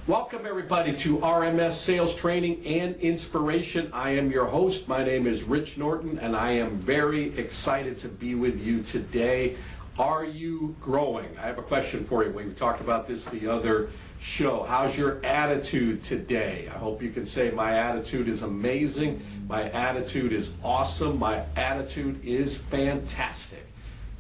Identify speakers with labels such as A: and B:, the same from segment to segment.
A: Welcome everybody to RMS Sales Training and Inspiration. I am your host. My name is Rich Norton and I am very excited to be with you today. Are you growing? I have a question for you. We talked about this the other show. How's your attitude today? I hope you can say my attitude is amazing. My attitude is awesome. My attitude is fantastic.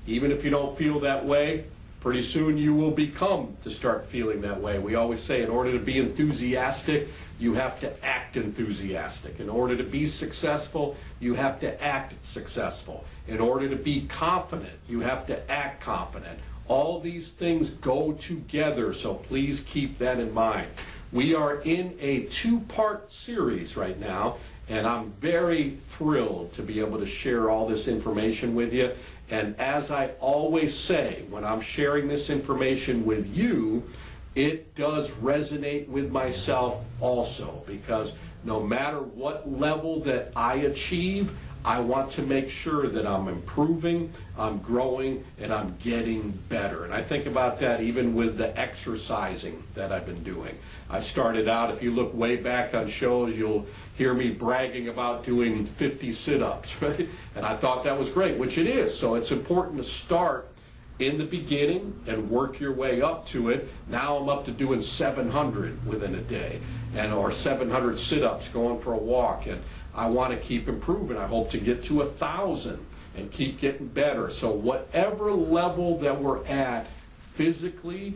A: Even if you don't feel that way, pretty soon you will become to start feeling that way. We always say in order to be enthusiastic, you have to act enthusiastic. In order to be successful, you have to act successful. In order to be confident, you have to act confident. All these things go together, so please keep that in mind. We are in a two-part series right now, and I'm very thrilled to be able to share all this information with you. And as I always say, when I'm sharing this information with you, it does resonate with myself also, because no matter what level that I achieve, I want to make sure that I'm improving, I'm growing, and I'm getting better. And I think about that even with the exercising that I've been doing. I started out, if you look way back on shows, you'll hear me bragging about doing 50 sit-ups, right? And I thought that was great, which it is. So it's important to start in the beginning and work your way up to it. Now I'm up to doing 700 within a day, or 700 sit-ups going for a walk. And I want to keep improving. I hope to get to 1,000 and keep getting better. So whatever level that we're at, physically,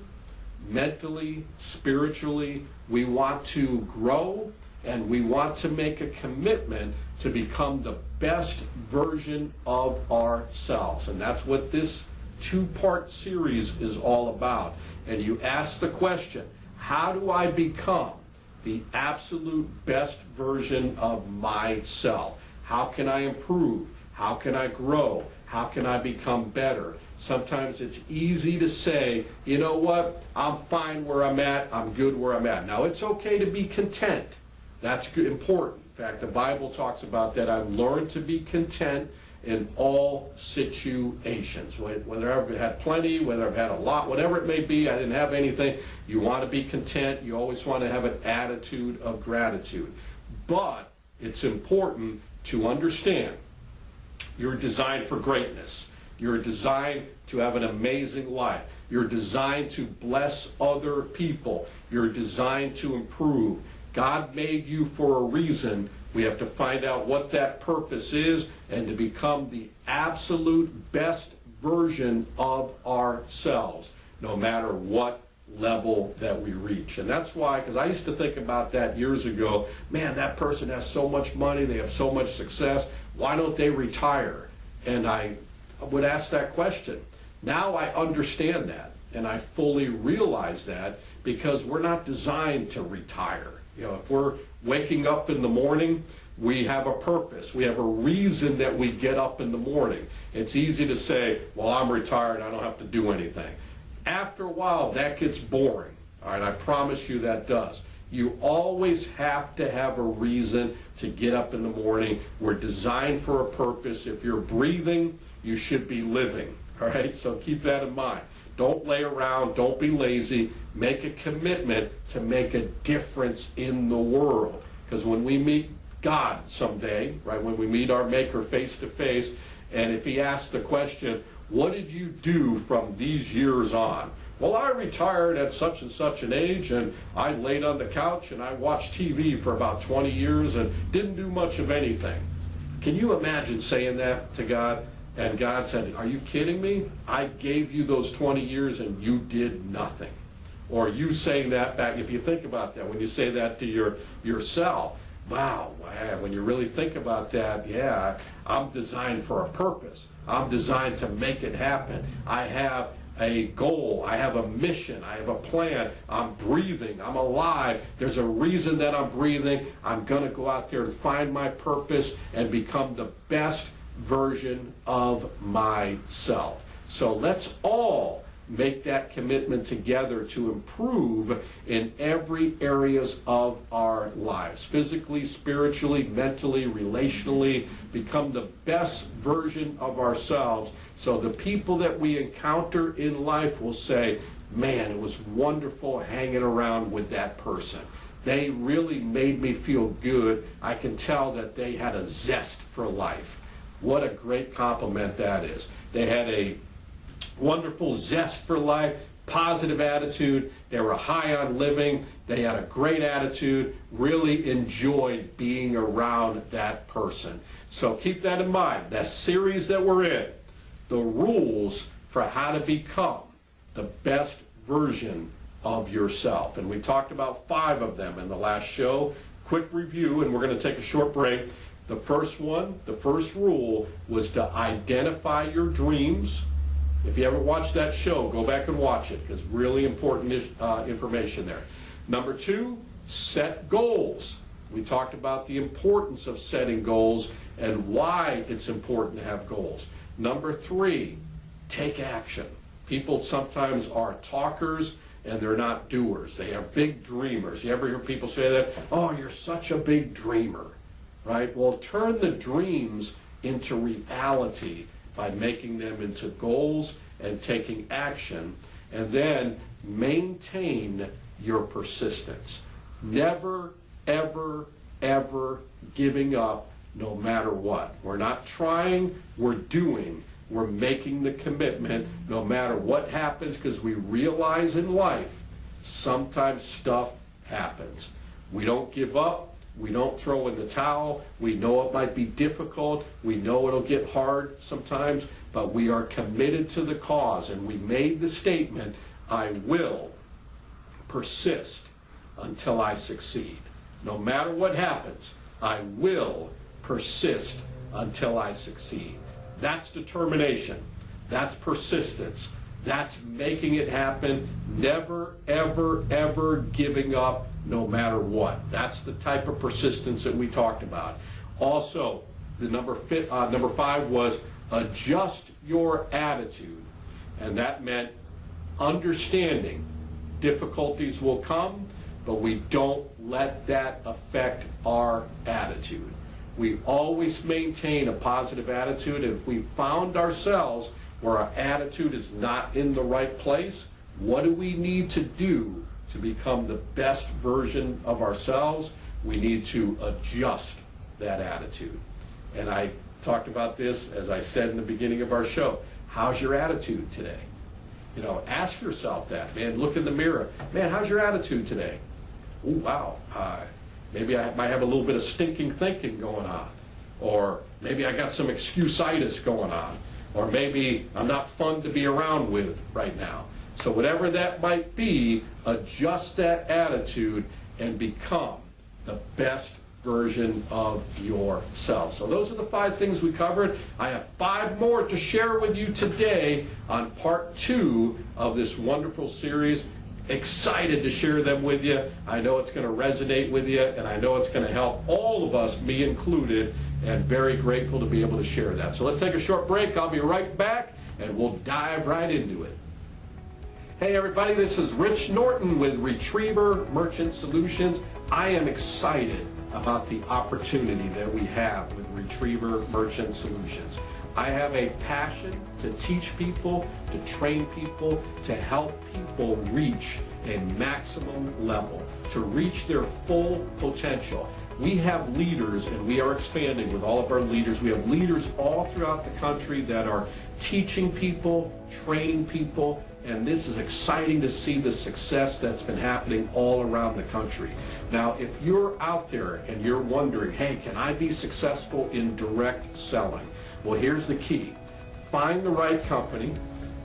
A: mentally, spiritually, we want to grow and we want to make a commitment to become the best version of ourselves. And that's what this two-part series is all about. And you ask the question, how do I become the absolute best version of myself? How can I improve? How can I grow? How can I become better? Sometimes it's easy to say, you know what, I'm fine where I'm at, I'm good where I'm at. Now it's okay to be content. That's good, important. In fact, the Bible talks about that. I've learned to be content in all situations. Whether I've had plenty, whether I've had a lot, whatever it may be, I didn't have anything. You want to be content. You always want to have an attitude of gratitude. But it's important to understand you're designed for greatness. You're designed to have an amazing life. You're designed to bless other people. You're designed to improve. God made you for a reason. We have to find out what that purpose is and to become the absolute best version of ourselves, no matter what level that we reach. And that's why, because I used to think about that years ago, man, that person has so much money, they have so much success, why don't they retire? And I would ask that question. Now I understand that, and I fully realize that, because we're not designed to retire. You know, if we're waking up in the morning, we have a purpose. We have a reason that we get up in the morning. It's easy to say, well, I'm retired, I don't have to do anything. After a while, that gets boring. All right, I promise you that does. You always have to have a reason to get up in the morning. We're designed for a purpose. If you're breathing, you should be living. All right, so keep that in mind. Don't lay around, don't be lazy. Make a commitment to make a difference in the world. Because when we meet God someday, right, when we meet our Maker face to face, and if he asks the question, what did you do from these years on? Well, I retired at such and such an age, and I laid on the couch and I watched TV for about 20 years and didn't do much of anything. Can you imagine saying that to God? And God said, are you kidding me? I gave you those 20 years and you did nothing. Or you saying that back, if you think about that, when you say that to yourself, wow, when you really think about that, yeah, I'm designed for a purpose. I'm designed to make it happen. I have a goal, I have a mission, I have a plan, I'm breathing, I'm alive, there's a reason that I'm breathing, I'm going to go out there and find my purpose and become the best version of myself. So let's all make that commitment together to improve in every areas of our lives, physically, spiritually, mentally, relationally, become the best version of ourselves, so the people that we encounter in life will say, man, it was wonderful hanging around with that person. They really made me feel good. I can tell that they had a zest for life. What a great compliment that is. They had a wonderful zest for life, positive attitude. They were high on living. They had a great attitude, really enjoyed being around that person. So keep that in mind. That series that we're in, the rules for how to become the best version of yourself. And we talked about 5 of them in the last show. Quick review, and we're going to take a short break. The first one, the first rule, was to identify your dreams. If you haven't watched that show, go back and watch it, because really important information there. Number 2, set goals. We talked about the importance of setting goals and why it's important to have goals. Number 3, take action. People sometimes are talkers and they're not doers. They are big dreamers. You ever hear people say that? Oh, you're such a big dreamer, right? Well, turn the dreams into reality by making them into goals and taking action, and then maintain your persistence. Never, ever, ever giving up no matter what. We're not trying, we're doing. We're making the commitment no matter what happens, because we realize in life sometimes stuff happens. We don't give up. We don't throw in the towel. We know it might be difficult. We know it'll get hard sometimes, but we are committed to the cause, and we made the statement, I will persist until I succeed. No matter what happens, I will persist until I succeed. That's determination. That's persistence. That's making it happen. Never, ever, ever giving up no matter what. That's the type of persistence that we talked about. Also, the number 5 was adjust your attitude. And that meant understanding difficulties will come, but we don't let that affect our attitude. We always maintain a positive attitude. If we found ourselves where our attitude is not in the right place, what do we need to do to become the best version of ourselves? We need to adjust that attitude. And I talked about this, as I said in the beginning of our show. How's your attitude today? You know, ask yourself that, man. Look in the mirror. Man, how's your attitude today? Oh, wow. Maybe I might have a little bit of stinking thinking going on. Or maybe I got some excuse-itis going on. Or maybe I'm not fun to be around with right now. So whatever that might be, adjust that attitude and become the best version of yourself. So those are the 5 things we covered. I have 5 more to share with you today on part 2 of this wonderful series. Excited to share them with you. I know it's going to resonate with you, and I know it's going to help all of us, me included, and very grateful to be able to share that. So let's take a short break. I'll be right back, and we'll dive right into it. Hey everybody, this is Rich Norton with Retriever Merchant Solutions. I am excited about the opportunity that we have with Retriever Merchant Solutions. I have a passion to teach people, to train people, to help people reach a maximum level, to reach their full potential. We have leaders, and we are expanding with all of our leaders. We have leaders all throughout the country that are teaching people, training people, and this is exciting to see the success that's been happening all around the country. Now, if you're out there and you're wondering, hey, can I be successful in direct selling? Well, here's the key. Find the right company,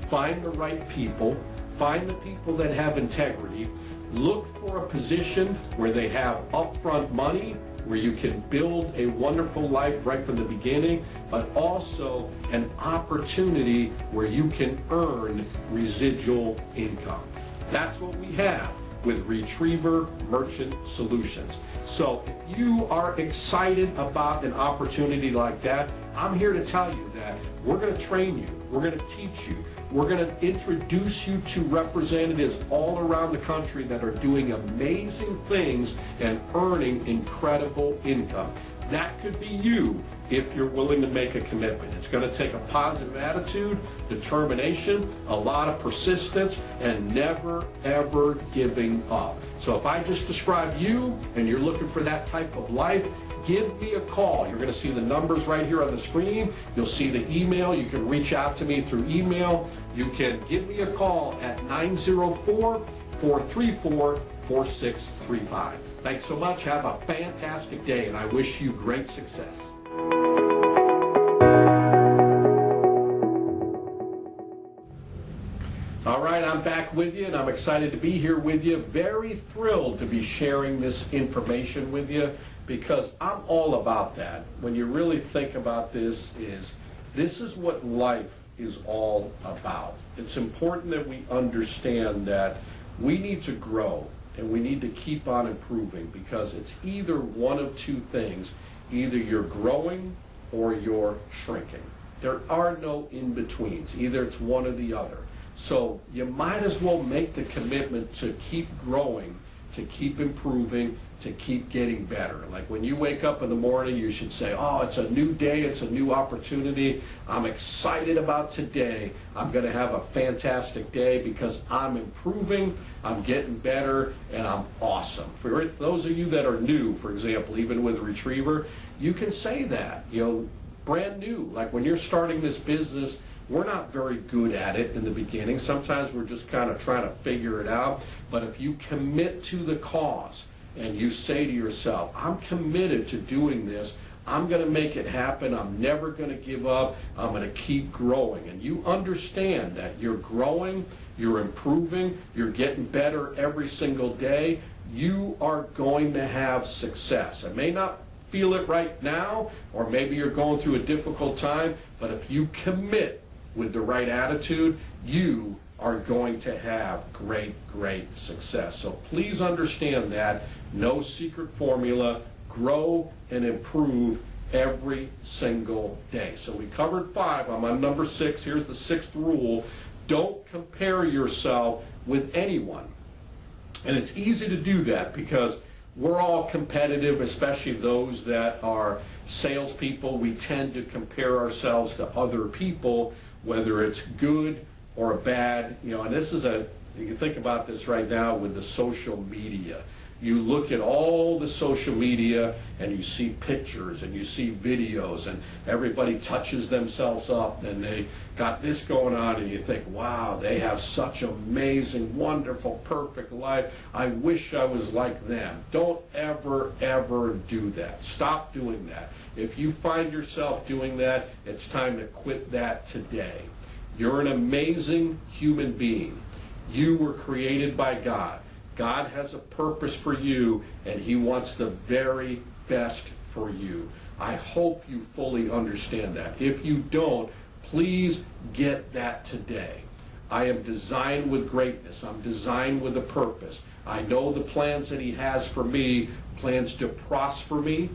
A: find the right people, find the people that have integrity, look for a position where they have upfront money, where you can build a wonderful life right from the beginning, but also an opportunity where you can earn residual income. That's what we have with Retriever Merchant Solutions. So if you are excited about an opportunity like that, I'm here to tell you that we're going to train you, we're going to teach you, we're going to introduce you to representatives all around the country that are doing amazing things and earning incredible income. That could be you if you're willing to make a commitment. It's going to take a positive attitude, determination, a lot of persistence, and never, ever giving up. So if I just describe you and you're looking for that type of life, give me a call. You're going to see the numbers right here on the screen. You'll see the email. You can reach out to me through email. You can give me a call at 904-434-4635. Thanks so much. Have a fantastic day, and I wish you great success. All right, I'm back with you, and I'm excited to be here with you. Very thrilled to be sharing this information with you, because I'm all about that. When you really think about this is what life is all about. It's important that we understand that we need to grow and we need to keep on improving, because it's either one of two things. Either you're growing or you're shrinking. There are no in-betweens. Either it's one or the other. So you might as well make the commitment to keep growing, to keep improving, to keep getting better. Like when you wake up in the morning, you should say, oh, it's a new day, it's a new opportunity. I'm excited about today. I'm going to have a fantastic day because I'm improving, I'm getting better, and I'm awesome. For those of you that are new, for example, even with Retriever, you can say that, brand new. Like when you're starting this business, we're not very good at it in the beginning. Sometimes we're just kind of trying to figure it out. But if you commit to the cause and you say to yourself, I'm committed to doing this, I'm going to make it happen, I'm never going to give up, I'm going to keep growing. And you understand that you're growing, you're improving, you're getting better every single day, you are going to have success. It may not feel it right now, or maybe you're going through a difficult time, but if you commit with the right attitude, you are going to have great, great success. So please understand that. No secret formula. Grow and improve every single day. So we covered 5. I'm on number 6. Here's the 6th rule. Don't compare yourself with anyone. And it's easy to do that because we're all competitive, especially those that are salespeople. We tend to compare ourselves to other people, whether it's good or bad. And this is you can think about this right now with the social media. You look at all the social media and you see pictures and you see videos and everybody touches themselves up and they got this going on, and you think, wow, they have such amazing, wonderful, perfect life. I wish I was like them. Don't ever, ever do that. Stop doing that. If you find yourself doing that, it's time to quit that today. You're an amazing human being. You were created by God. God has a purpose for you, and He wants the very best for you. I hope you fully understand that. If you don't, please get that today. I am designed with greatness. I'm designed with a purpose. I know the plans that He has for me, plans to prosper me,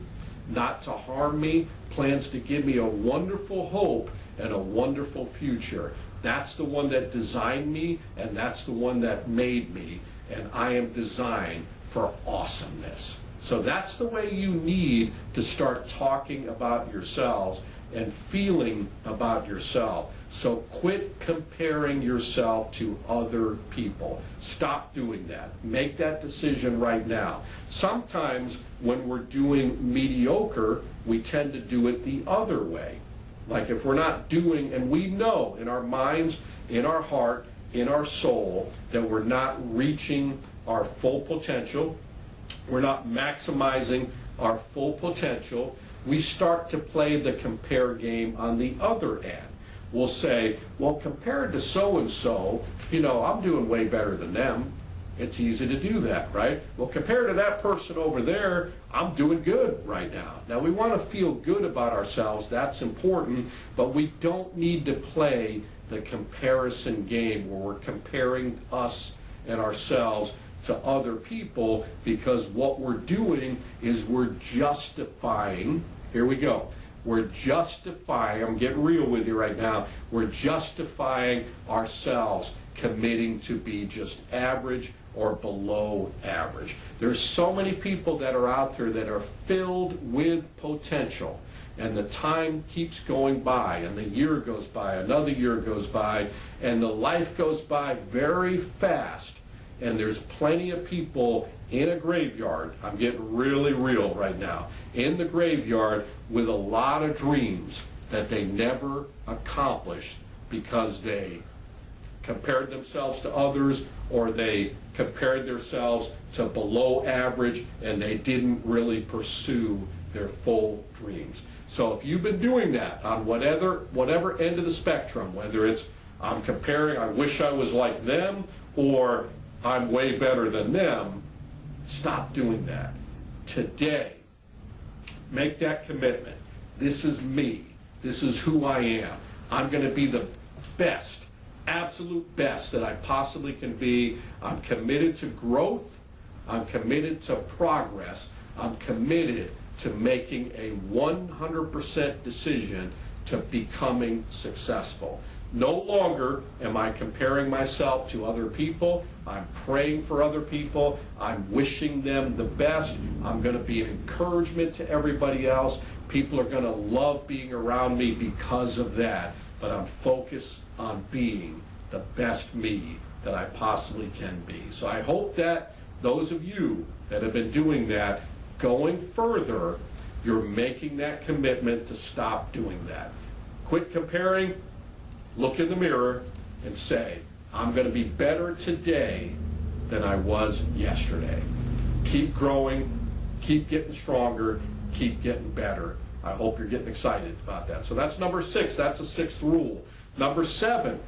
A: not to harm me, plans to give me a wonderful hope and a wonderful future. That's the one that designed me, and that's the one that made me, and I am designed for awesomeness. So that's the way you need to start talking about yourselves and feeling about yourself. So quit comparing yourself to other people. Stop doing that. Make that decision right now. Sometimes when we're doing mediocre, we tend to do it the other way. Like if we're not doing, and we know in our minds, in our heart, in our soul, that we're not reaching our full potential, we're not maximizing our full potential, we start to play the compare game on the other end. We'll say, well, compared to so-and-so, I'm doing way better than them. It's easy to do that, right? Well, compared to that person over there, I'm doing good right now. Now, we want to feel good about ourselves. That's important, but we don't need to play the comparison game where we're comparing us and ourselves to other people, because what we're doing is we're justifying, here we go, we're justifying, I'm getting real with you right now, we're justifying ourselves committing to be just average or below average. There's so many people that are out there that are filled with potential. and the time keeps going by, and the year goes by, another year goes by, and the life goes by very fast, and there's plenty of people in a graveyard, I'm getting really real right now, in the graveyard with a lot of dreams that they never accomplished because they compared themselves to others, or they compared themselves to below average, and they didn't really pursue their full dreams. So if you've been doing that on whatever end of the spectrum, whether it's I'm comparing, I wish I was like them, or I'm way better than them, stop doing that. Today, make that commitment. This is me. This is who I am. I'm going to be the best, absolute best that I possibly can be. I'm committed to growth. I'm committed to progress. I'm committed to making a 100% decision to becoming successful. No longer am I comparing myself to other people. I'm praying for other people. I'm wishing them the best. I'm going to be an encouragement to everybody else. People are going to love being around me because of that. But I'm focused on being the best me that I possibly can be. So I hope that those of you that have been doing that, going further, you're making that commitment to stop doing that. Quit comparing. Look in the mirror and say, I'm going to be better today than I was yesterday. Keep growing, keep getting stronger, keep getting better. I hope you're getting excited about that. So that's number 6. That's the 6th rule. Number 7,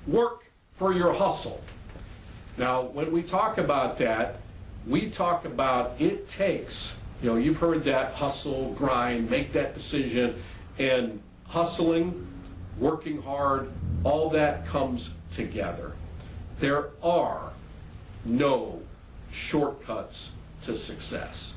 A: work for your hustle. Now, when we talk about that, we talk about it takes, you've heard that hustle, grind, make that decision, and hustling, working hard, all that comes together. There are no shortcuts to success.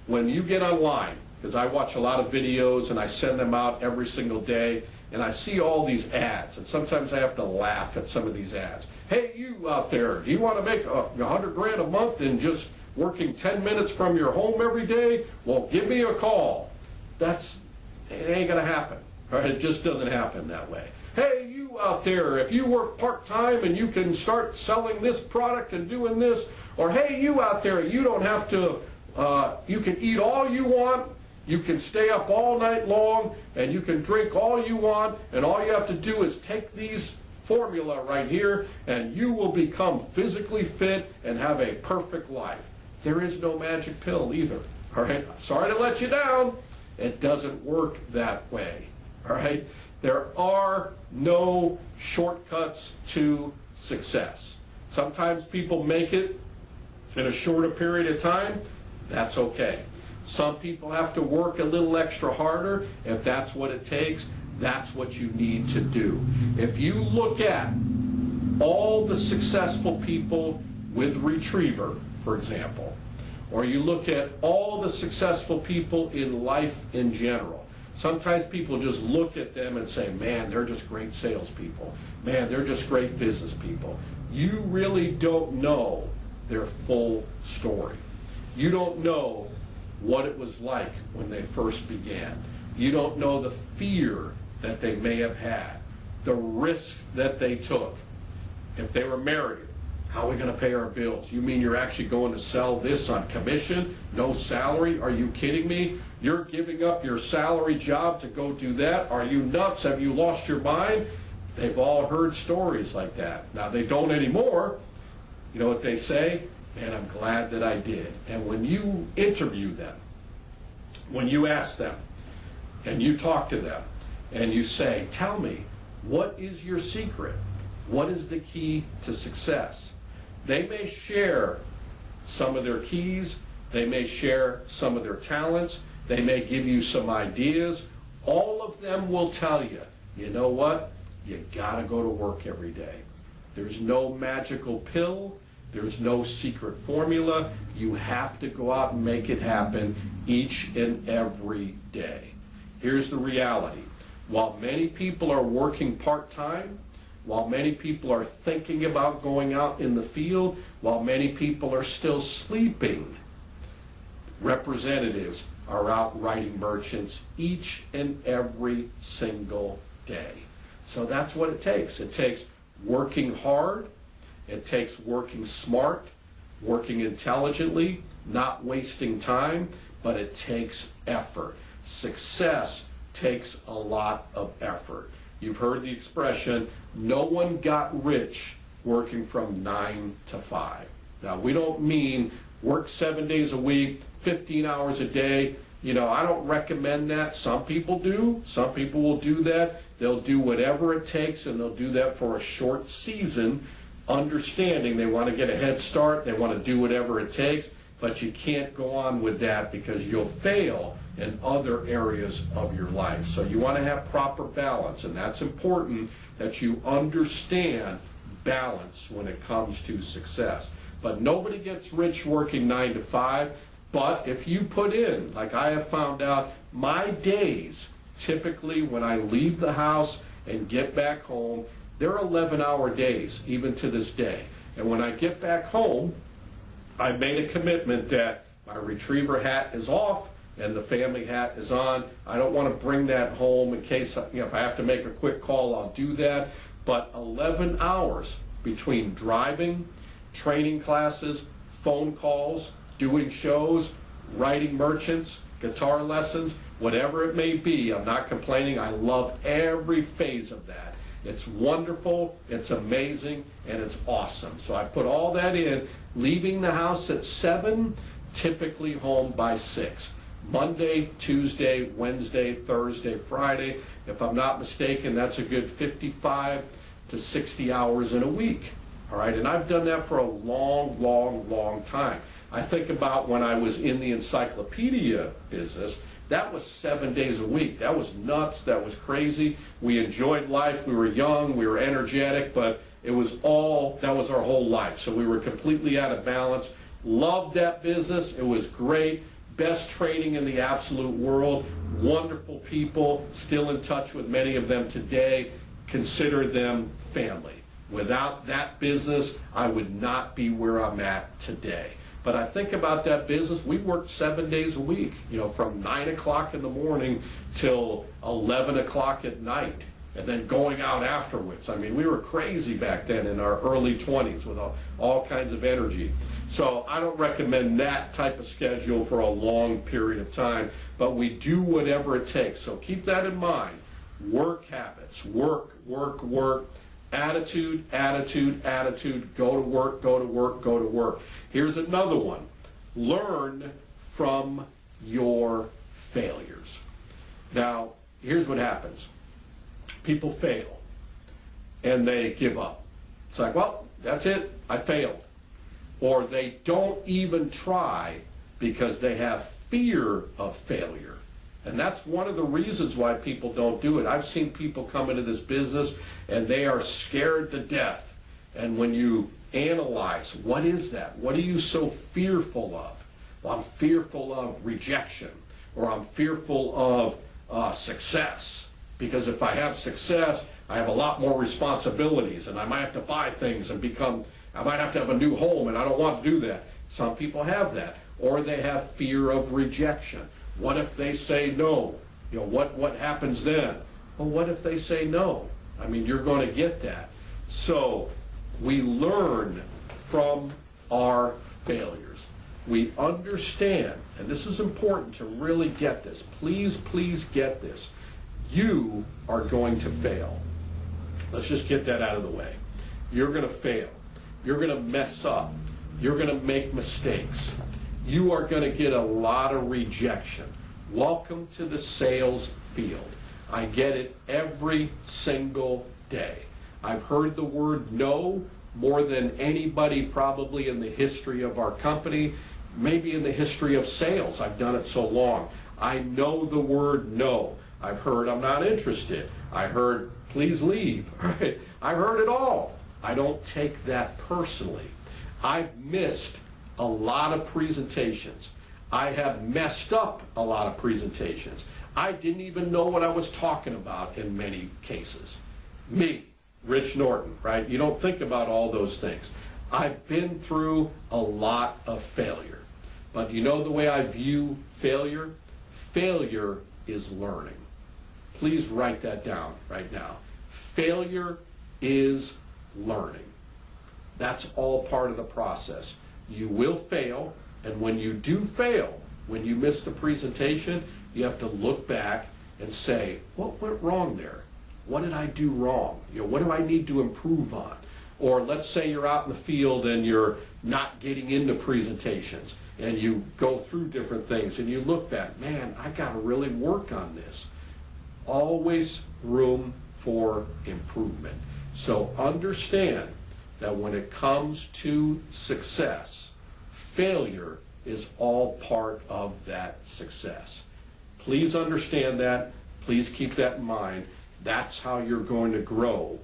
A: When you get online, because I watch a lot of videos and I send them out every single day, and I see all these ads, and sometimes I have to laugh at some of these ads. Hey, you out there, do you want to make $100 grand a month and just working 10 minutes from your home every day? Well, give me a call. It ain't gonna happen. Right? It just doesn't happen that way. Hey, you out there, if you work part-time and you can start selling this product and doing this, or hey, you out there, you don't have to, you can eat all you want, you can stay up all night long, and you can drink all you want, and all you have to do is take these formula right here, and you will become physically fit and have a perfect life. There is no magic pill either. All right? Sorry to let you down. It doesn't work that way. All right? There are no shortcuts to success. Sometimes people make it in a shorter period of time. That's okay. Some people have to work a little extra harder. If that's what it takes, that's what you need to do. If you look at all the successful people with Retriever, for example, or you look at all the successful people in life in general, sometimes people just look at them and say, man, they're just great salespeople. Man, they're just great business people. You really don't know their full story. You don't know what it was like when they first began. You don't know the fear that they may have had, the risk that they took. If they were married, how are we going to pay our bills? You mean you're actually going to sell this on commission? No salary? Are you kidding me? You're giving up your salary job to go do that? Are you nuts? Have you lost your mind? They've all heard stories like that. Now, they don't anymore. You know what they say? Man, I'm glad that I did. And when you interview them, when you ask them, and you talk to them, and you say, tell me, what is your secret? What is the key to success? They may share some of their keys. They may share some of their talents. They may give you some ideas. All of them will tell you, you know what? You gotta go to work every day. There's no magical pill. There's no secret formula. You have to go out and make it happen each and every day. Here's the reality. While many people are working part-time, while many people are thinking about going out in the field, while many people are still sleeping, representatives are out writing merchants each and every single day. So that's what it takes. It takes working hard, it takes working smart, working intelligently, not wasting time, but it takes effort. Success takes a lot of effort. You've heard the expression, no one got rich working from 9 to 5. Now, we don't mean work 7 days a week, 15 hours a day. You know, I don't recommend that. Some people do. Some people will do that. They'll do whatever it takes, and they'll do that for a short season, understanding they want to get a head start, they want to do whatever it takes, but you can't go on with that because you'll fail in other areas of your life. So you want to have proper balance, and that's important that you understand balance when it comes to success. But nobody gets rich working 9 to 5, but if you put in, like I have found out, my days, typically when I leave the house and get back home, they're 11-hour days, even to this day. And when I get back home, I've made a commitment that my retriever hat is off and the family hat is on. I don't want to bring that home in case, if I have to make a quick call, I'll do that. But 11 hours between driving, training classes, phone calls, doing shows, writing merchants, guitar lessons, whatever it may be, I'm not complaining. I love every phase of that. It's wonderful, it's amazing, and it's awesome. So I put all that in, leaving the house at 7, typically home by 6. Monday, Tuesday, Wednesday, Thursday, Friday. If I'm not mistaken, that's a good 55 to 60 hours in a week. All right, and I've done that for a long time. I think about when I was in the encyclopedia business, that was 7 days a week. That was nuts, that was crazy. We enjoyed life, we were young, we were energetic, but it was that was our whole life. So we were completely out of balance. Loved that business, it was great. Best training in the absolute world. Wonderful people, still in touch with many of them today. Consider them family. Without that business, I would not be where I'm at today. But I think about that business, we worked 7 days a week, you know, from 9 o'clock in the morning till 11 o'clock at night, and then going out afterwards. I mean, we were crazy back then in our early 20s with all kinds of energy. So I don't recommend that type of schedule for a long period of time, but we do whatever it takes. So keep that in mind. Work habits, work. Attitude, go to work. Here's another one. Learn from your failures. Now, here's what happens. People fail, and they give up. It's like, well, that's it, I failed. Or they don't even try because they have fear of failure. And that's one of the reasons why people don't do it. I've seen people come into this business and they are scared to death. And when you analyze, what is that? What are you so fearful of? Well, I'm fearful of rejection, or I'm fearful of success. Because if I have success, I have a lot more responsibilities, and I might have to buy things and I might have to have a new home, and I don't want to do that. Some people have that. Or they have fear of rejection. What if they say no? You know, what happens then? Well, what if they say no? I mean, you're going to get that. So we learn from our failures. We understand, and this is important to really get this. Please get this. You are going to fail. Let's just get that out of the way. You're going to fail. You're going to mess up. You're going to make mistakes. You are going to get a lot of rejection. Welcome to the sales field. I get it every single day. I've heard the word no more than anybody probably in the history of our company, maybe in the history of sales. I've done it so long. I know the word no. I've heard I'm not interested. I heard please leave. Right? I've heard it all. I don't take that personally. I've missed a lot of presentations. I have messed up a lot of presentations. I didn't even know what I was talking about in many cases. Me, Rich Norton, right? You don't think about all those things. I've been through a lot of failure. But you know the way I view failure? Failure is learning. Please write that down right now. Failure is learning. That's all part of the process. You will fail, and when you do fail, when you miss the presentation, you have to look back and say, what went wrong there? What did I do wrong? What do I need to improve on? Or let's say you're out in the field and you're not getting into presentations, and you go through different things and you look back, man, I got to really work on this. Always room for improvement. So understand that when it comes to success, failure is all part of that success. Please understand that. Please keep that in mind. That's how you're going to grow.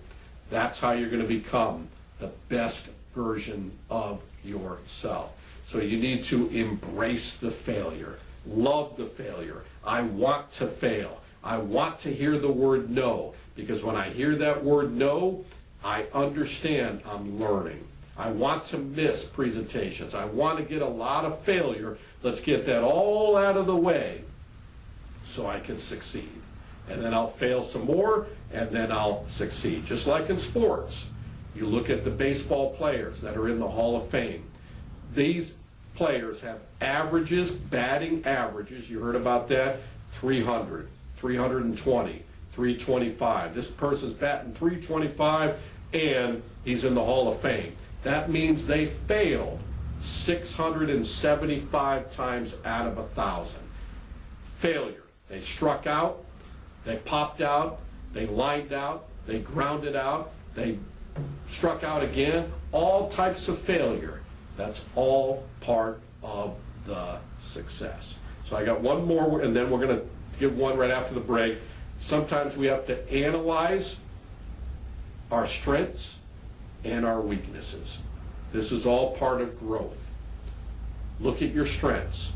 A: That's how you're going to become the best version of yourself. So you need to embrace the failure. Love the failure. I want to fail. I want to hear the word no, because when I hear that word no, I understand I'm learning. I want to miss presentations. I want to get a lot of failure. Let's get that all out of the way so I can succeed. And then I'll fail some more, and then I'll succeed. Just like in sports. You look at the baseball players that are in the Hall of Fame. These players have averages, batting averages, you heard about that, 300, 320, 325. This person's batting 325, and he's in the Hall of Fame. That means they failed 675 times out of 1,000. Failure. They struck out, they popped out, they lined out, they grounded out, they struck out again. All types of failure. That's all part of the success. So I got one more, and then we're going to give one right after the break. Sometimes we have to analyze our strengths and our weaknesses. This is all part of growth. Look at your strengths.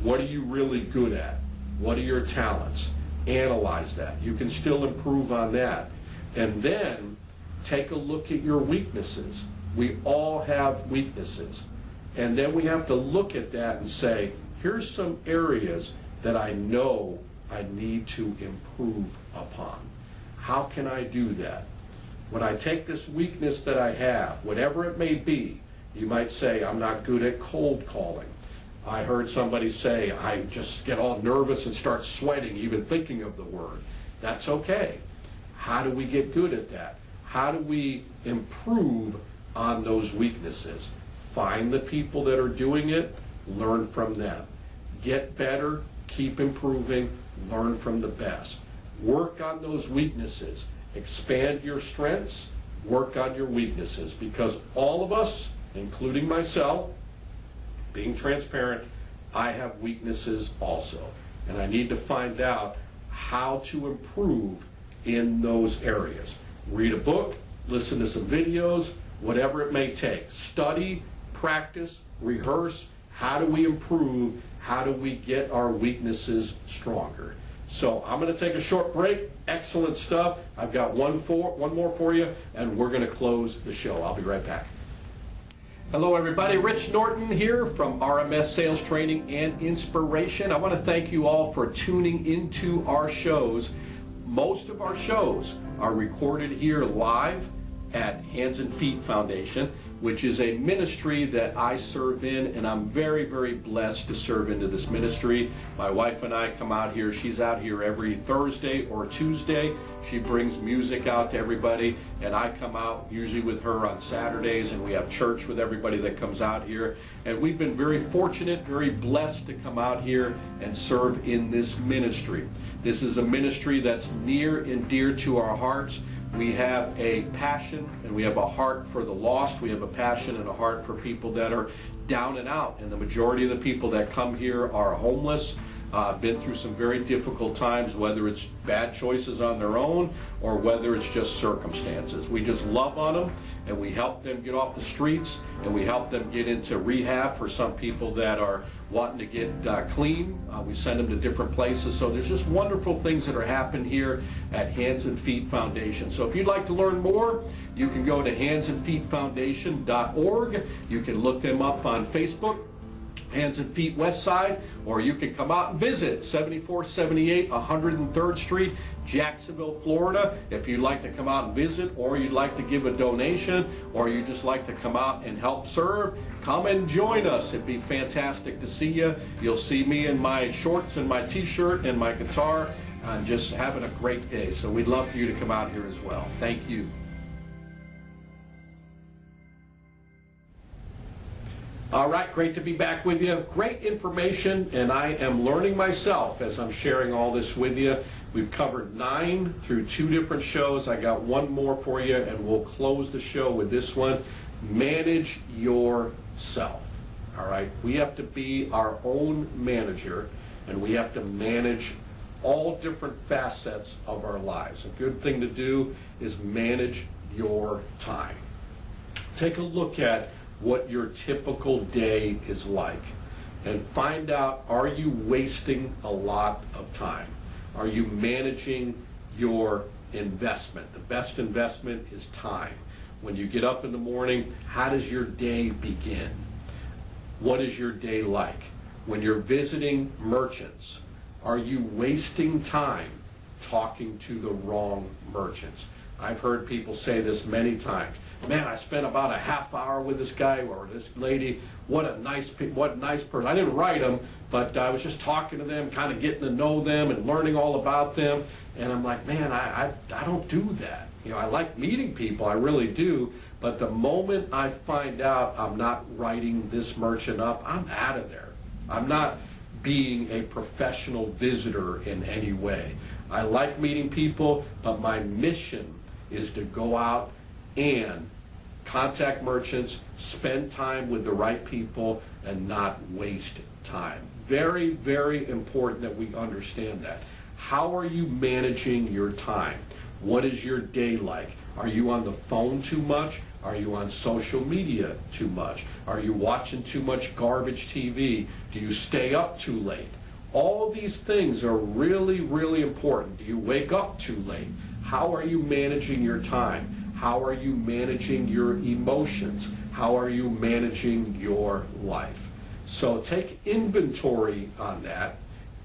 A: What are you really good at? What are your talents? Analyze that. You can still improve on that. And then take a look at your weaknesses. We all have weaknesses. And then we have to look at that and say, here's some areas that I know I need to improve upon. How can I do that? When I take this weakness that I have, whatever it may be, you might say, I'm not good at cold calling. I heard somebody say, I just get all nervous and start sweating even thinking of the word. That's okay. How do we get good at that? How do we improve on those weaknesses? Find the people that are doing it, learn from them. Get better, keep improving, learn from the best. Work on those weaknesses. Expand your strengths, work on your weaknesses, because all of us, including myself, being transparent, I have weaknesses also. And I need to find out how to improve in those areas. Read a book, listen to some videos, whatever it may take. Study, practice, rehearse. How do we improve? How do we get our weaknesses stronger? So I'm going to take a short break. Excellent stuff. I've got one more for you, and we're going to close the show. I'll be right back. Hello everybody, Rich Norton here from RMS Sales Training and Inspiration. I want to thank you all for tuning into our shows. Most of our shows are recorded here live at Hands and Feet Foundation, which is a ministry that I serve in, and I'm very, very blessed to serve into this ministry. My wife and I come out here. She's out here every Thursday or Tuesday. She brings music out to everybody, and I come out usually with her on Saturdays, and we have church with everybody that comes out here. And we've been very fortunate, very blessed to come out here and serve in this ministry. This is a ministry that's near and dear to our hearts. We have a passion and we have a heart for the lost. We have a passion and a heart for people that are down and out. And the majority of the people that come here are homeless, been through some very difficult times, whether it's bad choices on their own or whether it's just circumstances. We just love on them, and we help them get off the streets, and we help them get into rehab for some people that are wanting to get clean. We send them to different places. So there's just wonderful things that are happening here at Hands and Feet Foundation. So if you'd like to learn more, you can go to handsandfeetfoundation.org. You can look them up on Facebook Hands and Feet West Side, or you can come out and visit 7478 103rd Street, Jacksonville, Florida. If you'd like to come out and visit, or you'd like to give a donation, or you just like to come out and help serve, come and join us. It'd be fantastic to see you. You'll see me in my shorts and my t-shirt and my guitar, and just having a great day. So we'd love for you to come out here as well. Thank you. All right, great to be back with you. Great information, and I am learning myself as I'm sharing all this with you. We've covered 9 through 2 different shows. I got one more for you, and we'll close the show with this one. Manage yourself. All right, we have to be our own manager, and we have to manage all different facets of our lives. A good thing to do is manage your time. Take a look at what your typical day is like and find out, are you wasting a lot of time? Are you managing your investment? The best investment is time. When you get up in the morning, how does your day begin? What is your day like? When you're visiting merchants, are you wasting time talking to the wrong merchants? I've heard people say this many times. Man, I spent about a half hour with this guy or this lady. What a nice person. I didn't write them, but I was just talking to them, kind of getting to know them and learning all about them. And I'm like, man, I don't do that. You know, I like meeting people, I really do. But the moment I find out I'm not writing this merchant up, I'm out of there. I'm not being a professional visitor in any way. I like meeting people, but my mission is to go out and contact merchants, spend time with the right people, and not waste time. Very, very important that we understand that. How are you managing your time? What is your day like? Are you on the phone too much? Are you on social media too much? Are you watching too much garbage TV? Do you stay up too late? All these things are really, really important. Do you wake up too late? How are you managing your time? How are you managing your emotions? How are you managing your life? So take inventory on that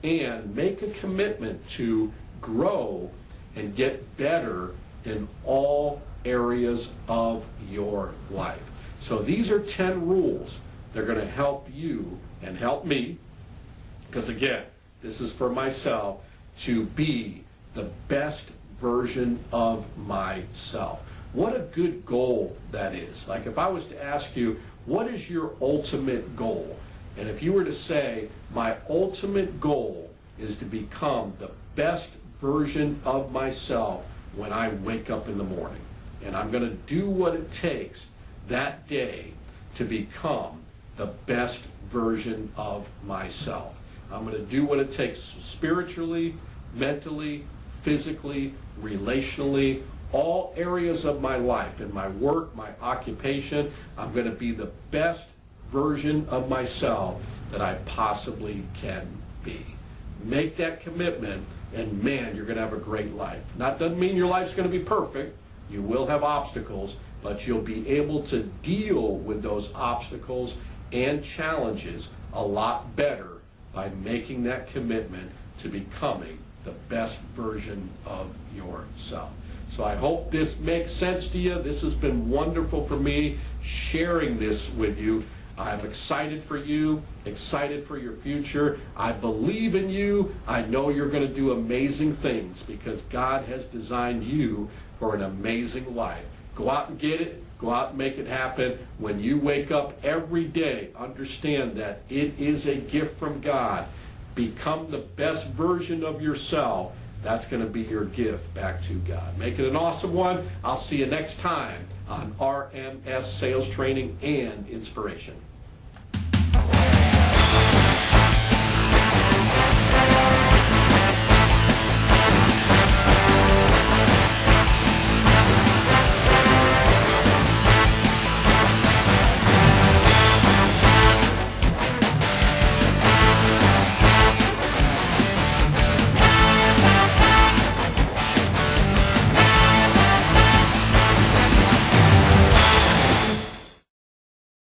A: and make a commitment to grow and get better in all areas of your life. So these are 10 rules. They're going to help you and help me, because again, this is for myself, to be the best version of myself. What a good goal that is. Like if I was to ask you, what is your ultimate goal? And if you were to say, my ultimate goal is to become the best version of myself when I wake up in the morning. And I'm going to do what it takes that day to become the best version of myself. I'm going to do what it takes spiritually, mentally, physically, relationally, all areas of my life, in my work, my occupation. I'm going to be the best version of myself that I possibly can be. Make that commitment, and man, you're going to have a great life. That doesn't mean your life's going to be perfect. You will have obstacles, but you'll be able to deal with those obstacles and challenges a lot better by making that commitment to becoming the best version of yourself. So I hope this makes sense to you. This has been wonderful for me, sharing this with you. I'm excited for you, excited for your future. I believe in you. I know you're going to do amazing things because God has designed you for an amazing life. Go out and get it. Go out and make it happen. When you wake up every day, understand that it is a gift from God. Become the best version of yourself. That's going to be your gift back to God. Make it an awesome one. I'll see you next time on RMS Sales Training and Inspiration.